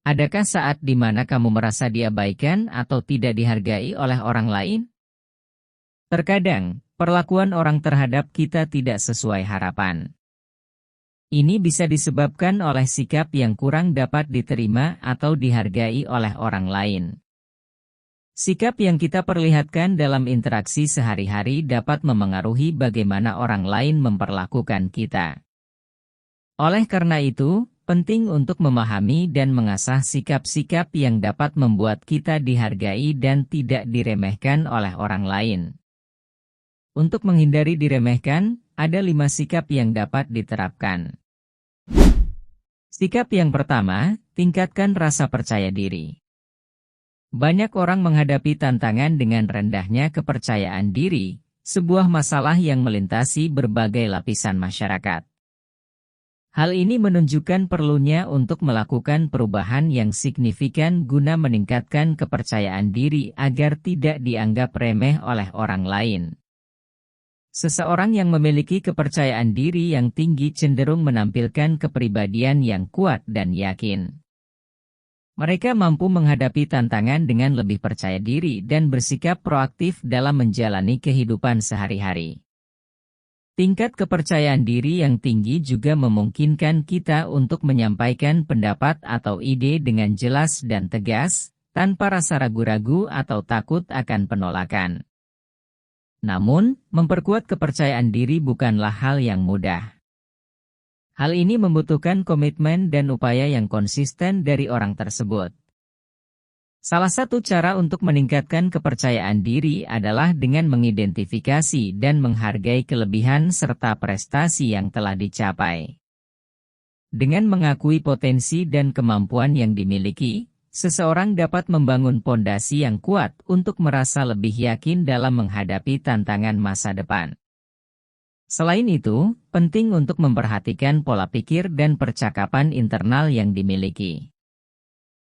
Adakah saat di mana kamu merasa diabaikan atau tidak dihargai oleh orang lain? Terkadang, perlakuan orang terhadap kita tidak sesuai harapan. Ini bisa disebabkan oleh sikap yang kurang dapat diterima atau dihargai oleh orang lain. Sikap yang kita perlihatkan dalam interaksi sehari-hari dapat memengaruhi bagaimana orang lain memperlakukan kita. Oleh karena itu, penting untuk memahami dan mengasah sikap-sikap yang dapat membuat kita dihargai dan tidak diremehkan oleh orang lain. Untuk menghindari diremehkan, ada 5 sikap yang dapat diterapkan. Sikap yang pertama, tingkatkan rasa percaya diri. Banyak orang menghadapi tantangan dengan rendahnya kepercayaan diri, sebuah masalah yang melintasi berbagai lapisan masyarakat. Hal ini menunjukkan perlunya untuk melakukan perubahan yang signifikan guna meningkatkan kepercayaan diri agar tidak dianggap remeh oleh orang lain. Seseorang yang memiliki kepercayaan diri yang tinggi cenderung menampilkan kepribadian yang kuat dan yakin. Mereka mampu menghadapi tantangan dengan lebih percaya diri dan bersikap proaktif dalam menjalani kehidupan sehari-hari. Tingkat kepercayaan diri yang tinggi juga memungkinkan kita untuk menyampaikan pendapat atau ide dengan jelas dan tegas, tanpa rasa ragu-ragu atau takut akan penolakan. Namun, memperkuat kepercayaan diri bukanlah hal yang mudah. Hal ini membutuhkan komitmen dan upaya yang konsisten dari orang tersebut. Salah satu cara untuk meningkatkan kepercayaan diri adalah dengan mengidentifikasi dan menghargai kelebihan serta prestasi yang telah dicapai. Dengan mengakui potensi dan kemampuan yang dimiliki, seseorang dapat membangun pondasi yang kuat untuk merasa lebih yakin dalam menghadapi tantangan masa depan. Selain itu, penting untuk memperhatikan pola pikir dan percakapan internal yang dimiliki.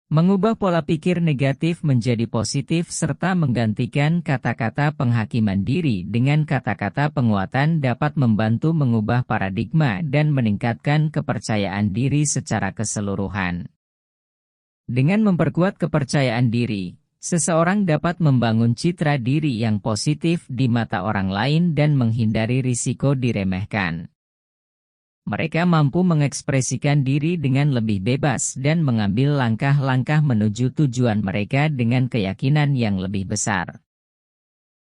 Mengubah pola pikir negatif menjadi positif serta menggantikan kata-kata penghakiman diri dengan kata-kata penguatan dapat membantu mengubah paradigma dan meningkatkan kepercayaan diri secara keseluruhan. Dengan memperkuat kepercayaan diri, seseorang dapat membangun citra diri yang positif di mata orang lain dan menghindari risiko diremehkan. Mereka mampu mengekspresikan diri dengan lebih bebas dan mengambil langkah-langkah menuju tujuan mereka dengan keyakinan yang lebih besar.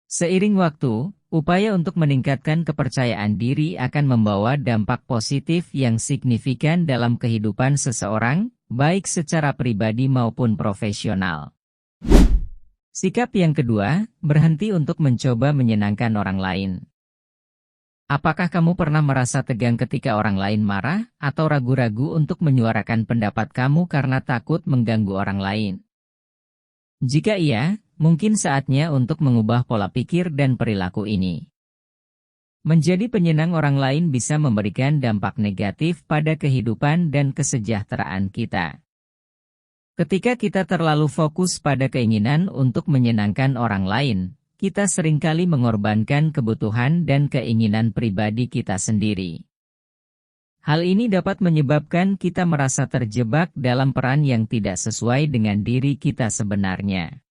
Seiring waktu, upaya untuk meningkatkan kepercayaan diri akan membawa dampak positif yang signifikan dalam kehidupan seseorang, baik secara pribadi maupun profesional. Sikap yang kedua, berhenti untuk mencoba menyenangkan orang lain. Apakah kamu pernah merasa tegang ketika orang lain marah, atau ragu-ragu untuk menyuarakan pendapat kamu karena takut mengganggu orang lain? Jika iya, mungkin saatnya untuk mengubah pola pikir dan perilaku ini. Menjadi penyenang orang lain bisa memberikan dampak negatif pada kehidupan dan kesejahteraan kita. Ketika kita terlalu fokus pada keinginan untuk menyenangkan orang lain, kita seringkali mengorbankan kebutuhan dan keinginan pribadi kita sendiri. Hal ini dapat menyebabkan kita merasa terjebak dalam peran yang tidak sesuai dengan diri kita sebenarnya.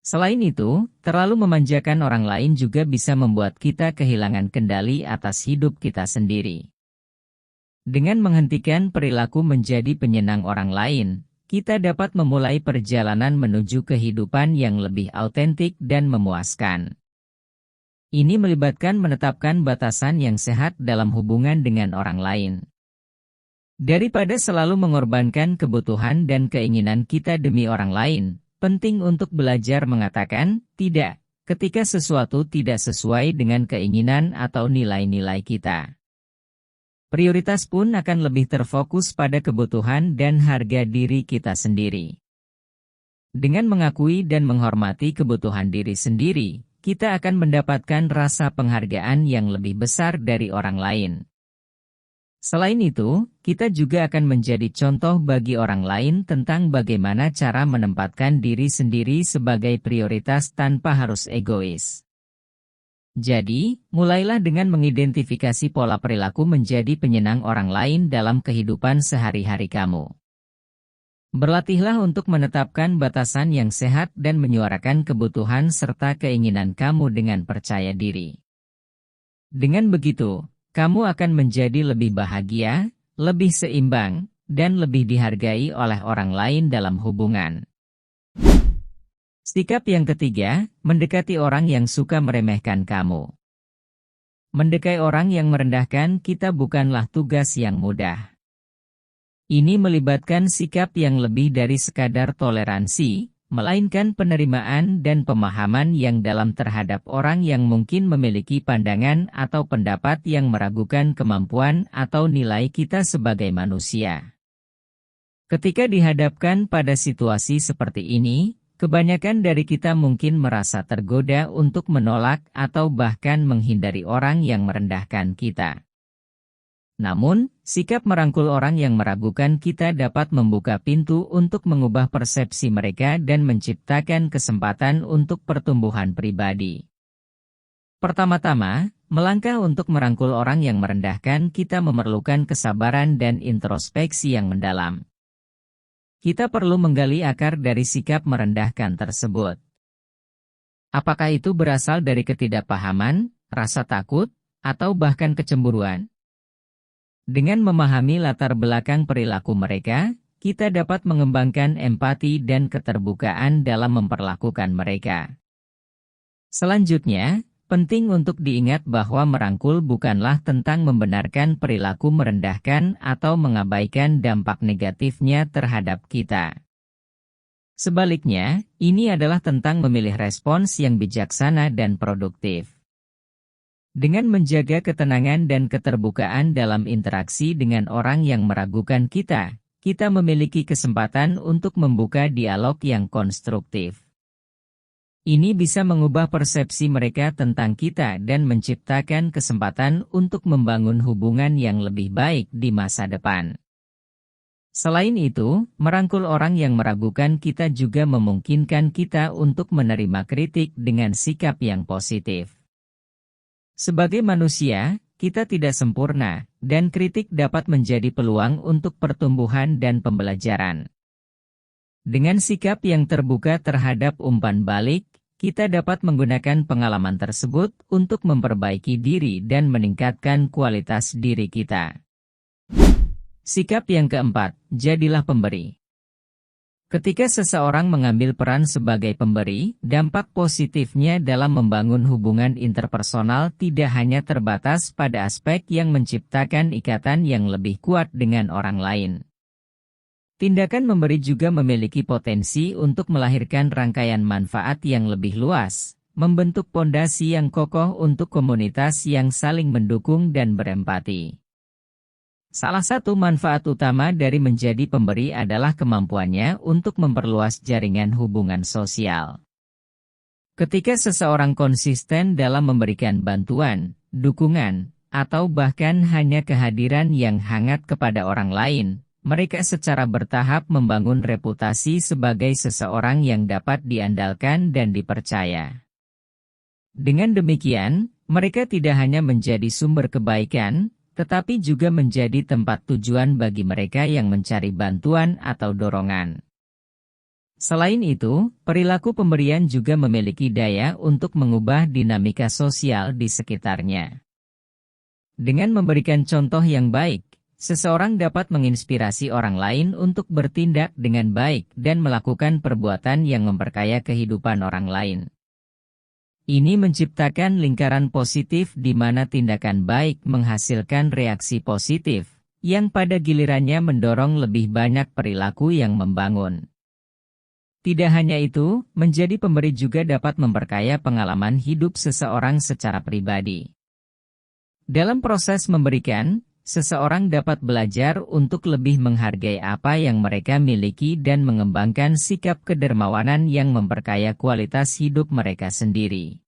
Selain itu, terlalu memanjakan orang lain juga bisa membuat kita kehilangan kendali atas hidup kita sendiri. Dengan menghentikan perilaku menjadi penyenang orang lain, kita dapat memulai perjalanan menuju kehidupan yang lebih autentik dan memuaskan. Ini melibatkan menetapkan batasan yang sehat dalam hubungan dengan orang lain. Daripada selalu mengorbankan kebutuhan dan keinginan kita demi orang lain, penting untuk belajar mengatakan tidak ketika sesuatu tidak sesuai dengan keinginan atau nilai-nilai kita. Prioritas pun akan lebih terfokus pada kebutuhan dan harga diri kita sendiri. Dengan mengakui dan menghormati kebutuhan diri sendiri, kita akan mendapatkan rasa penghargaan yang lebih besar dari orang lain. Selain itu, kita juga akan menjadi contoh bagi orang lain tentang bagaimana cara menempatkan diri sendiri sebagai prioritas tanpa harus egois. Jadi, mulailah dengan mengidentifikasi pola perilaku menjadi penyenang orang lain dalam kehidupan sehari-hari kamu. Berlatihlah untuk menetapkan batasan yang sehat dan menyuarakan kebutuhan serta keinginan kamu dengan percaya diri. Dengan begitu, kamu akan menjadi lebih bahagia, lebih seimbang, dan lebih dihargai oleh orang lain dalam hubungan. Sikap yang ketiga, mendekati orang yang suka meremehkan kamu. Mendekai orang yang merendahkan kita bukanlah tugas yang mudah. Ini melibatkan sikap yang lebih dari sekadar toleransi, melainkan penerimaan dan pemahaman yang dalam terhadap orang yang mungkin memiliki pandangan atau pendapat yang meragukan kemampuan atau nilai kita sebagai manusia. Ketika dihadapkan pada situasi seperti ini, kebanyakan dari kita mungkin merasa tergoda untuk menolak atau bahkan menghindari orang yang merendahkan kita. Namun, sikap merangkul orang yang meragukan kita dapat membuka pintu untuk mengubah persepsi mereka dan menciptakan kesempatan untuk pertumbuhan pribadi. Pertama-tama, melangkah untuk merangkul orang yang merendahkan kita memerlukan kesabaran dan introspeksi yang mendalam. Kita perlu menggali akar dari sikap merendahkan tersebut. Apakah itu berasal dari ketidakpahaman, rasa takut, atau bahkan kecemburuan? Dengan memahami latar belakang perilaku mereka, kita dapat mengembangkan empati dan keterbukaan dalam memperlakukan mereka. Selanjutnya, penting untuk diingat bahwa merangkul bukanlah tentang membenarkan perilaku merendahkan atau mengabaikan dampak negatifnya terhadap kita. Sebaliknya, ini adalah tentang memilih respons yang bijaksana dan produktif. Dengan menjaga ketenangan dan keterbukaan dalam interaksi dengan orang yang meragukan kita, kita memiliki kesempatan untuk membuka dialog yang konstruktif. Ini bisa mengubah persepsi mereka tentang kita dan menciptakan kesempatan untuk membangun hubungan yang lebih baik di masa depan. Selain itu, merangkul orang yang meragukan kita juga memungkinkan kita untuk menerima kritik dengan sikap yang positif. Sebagai manusia, kita tidak sempurna, dan kritik dapat menjadi peluang untuk pertumbuhan dan pembelajaran. Dengan sikap yang terbuka terhadap umpan balik, kita dapat menggunakan pengalaman tersebut untuk memperbaiki diri dan meningkatkan kualitas diri kita. Sikap yang keempat, jadilah pemberi. Ketika seseorang mengambil peran sebagai pemberi, dampak positifnya dalam membangun hubungan interpersonal tidak hanya terbatas pada aspek yang menciptakan ikatan yang lebih kuat dengan orang lain. Tindakan memberi juga memiliki potensi untuk melahirkan rangkaian manfaat yang lebih luas, membentuk pondasi yang kokoh untuk komunitas yang saling mendukung dan berempati. Salah satu manfaat utama dari menjadi pemberi adalah kemampuannya untuk memperluas jaringan hubungan sosial. Ketika seseorang konsisten dalam memberikan bantuan, dukungan, atau bahkan hanya kehadiran yang hangat kepada orang lain, mereka secara bertahap membangun reputasi sebagai seseorang yang dapat diandalkan dan dipercaya. Dengan demikian, mereka tidak hanya menjadi sumber kebaikan, tetapi juga menjadi tempat tujuan bagi mereka yang mencari bantuan atau dorongan. Selain itu, perilaku pemberian juga memiliki daya untuk mengubah dinamika sosial di sekitarnya. Dengan memberikan contoh yang baik, seseorang dapat menginspirasi orang lain untuk bertindak dengan baik dan melakukan perbuatan yang memperkaya kehidupan orang lain. Ini menciptakan lingkaran positif di mana tindakan baik menghasilkan reaksi positif, yang pada gilirannya mendorong lebih banyak perilaku yang membangun. Tidak hanya itu, menjadi pemberi juga dapat memperkaya pengalaman hidup seseorang secara pribadi. Dalam proses memberikan, seseorang dapat belajar untuk lebih menghargai apa yang mereka miliki dan mengembangkan sikap kedermawanan yang memperkaya kualitas hidup mereka sendiri.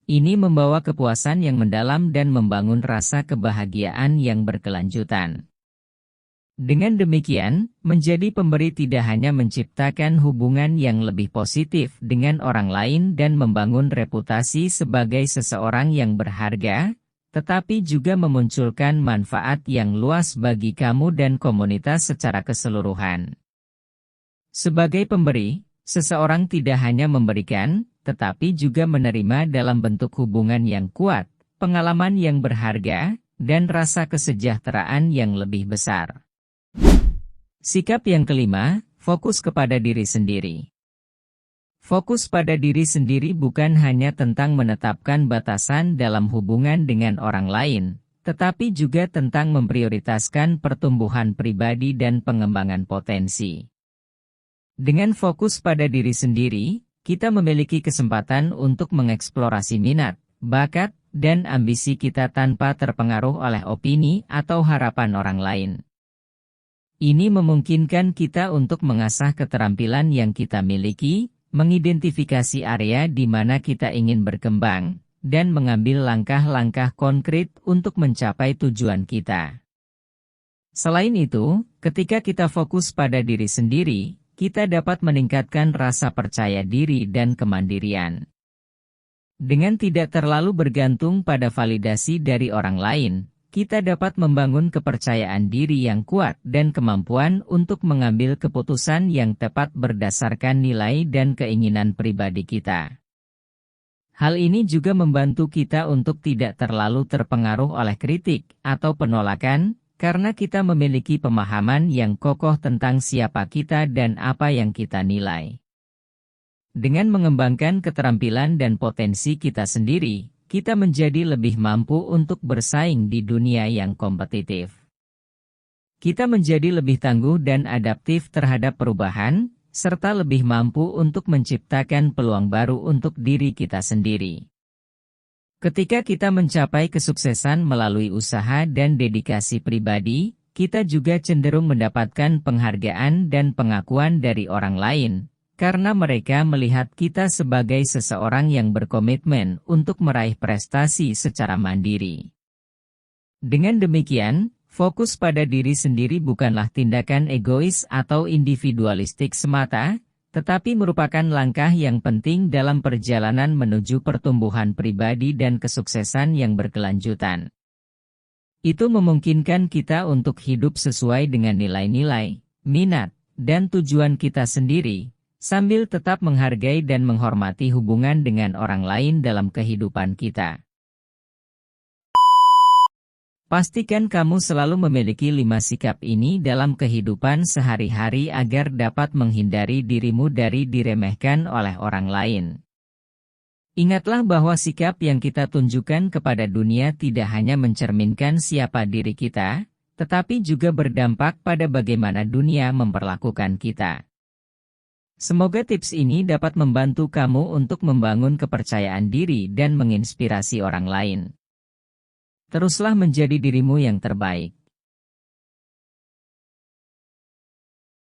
Ini membawa kepuasan yang mendalam dan membangun rasa kebahagiaan yang berkelanjutan. Dengan demikian, menjadi pemberi tidak hanya menciptakan hubungan yang lebih positif dengan orang lain dan membangun reputasi sebagai seseorang yang berharga, tetapi juga memunculkan manfaat yang luas bagi kamu dan komunitas secara keseluruhan. Sebagai pemberi, seseorang tidak hanya memberikan, tetapi juga menerima dalam bentuk hubungan yang kuat, pengalaman yang berharga, dan rasa kesejahteraan yang lebih besar. Sikap yang kelima, fokus kepada diri sendiri. Fokus pada diri sendiri bukan hanya tentang menetapkan batasan dalam hubungan dengan orang lain, tetapi juga tentang memprioritaskan pertumbuhan pribadi dan pengembangan potensi. Dengan fokus pada diri sendiri, kita memiliki kesempatan untuk mengeksplorasi minat, bakat, dan ambisi kita tanpa terpengaruh oleh opini atau harapan orang lain. Ini memungkinkan kita untuk mengasah keterampilan yang kita miliki, mengidentifikasi area di mana kita ingin berkembang, dan mengambil langkah-langkah konkret untuk mencapai tujuan kita. Selain itu, ketika kita fokus pada diri sendiri, kita dapat meningkatkan rasa percaya diri dan kemandirian. Dengan tidak terlalu bergantung pada validasi dari orang lain, kita dapat membangun kepercayaan diri yang kuat dan kemampuan untuk mengambil keputusan yang tepat berdasarkan nilai dan keinginan pribadi kita. Hal ini juga membantu kita untuk tidak terlalu terpengaruh oleh kritik atau penolakan, karena kita memiliki pemahaman yang kokoh tentang siapa kita dan apa yang kita nilai. Dengan mengembangkan keterampilan dan potensi kita sendiri, kita menjadi lebih mampu untuk bersaing di dunia yang kompetitif. Kita menjadi lebih tangguh dan adaptif terhadap perubahan, serta lebih mampu untuk menciptakan peluang baru untuk diri kita sendiri. Ketika kita mencapai kesuksesan melalui usaha dan dedikasi pribadi, kita juga cenderung mendapatkan penghargaan dan pengakuan dari orang lain, karena mereka melihat kita sebagai seseorang yang berkomitmen untuk meraih prestasi secara mandiri. Dengan demikian, fokus pada diri sendiri bukanlah tindakan egois atau individualistik semata, tetapi merupakan langkah yang penting dalam perjalanan menuju pertumbuhan pribadi dan kesuksesan yang berkelanjutan. Itu memungkinkan kita untuk hidup sesuai dengan nilai-nilai, minat, dan tujuan kita sendiri, sambil tetap menghargai dan menghormati hubungan dengan orang lain dalam kehidupan kita. Pastikan kamu selalu memiliki 5 sikap ini dalam kehidupan sehari-hari agar dapat menghindari dirimu dari diremehkan oleh orang lain. Ingatlah bahwa sikap yang kita tunjukkan kepada dunia tidak hanya mencerminkan siapa diri kita, tetapi juga berdampak pada bagaimana dunia memperlakukan kita. Semoga tips ini dapat membantu kamu untuk membangun kepercayaan diri dan menginspirasi orang lain. Teruslah menjadi dirimu yang terbaik.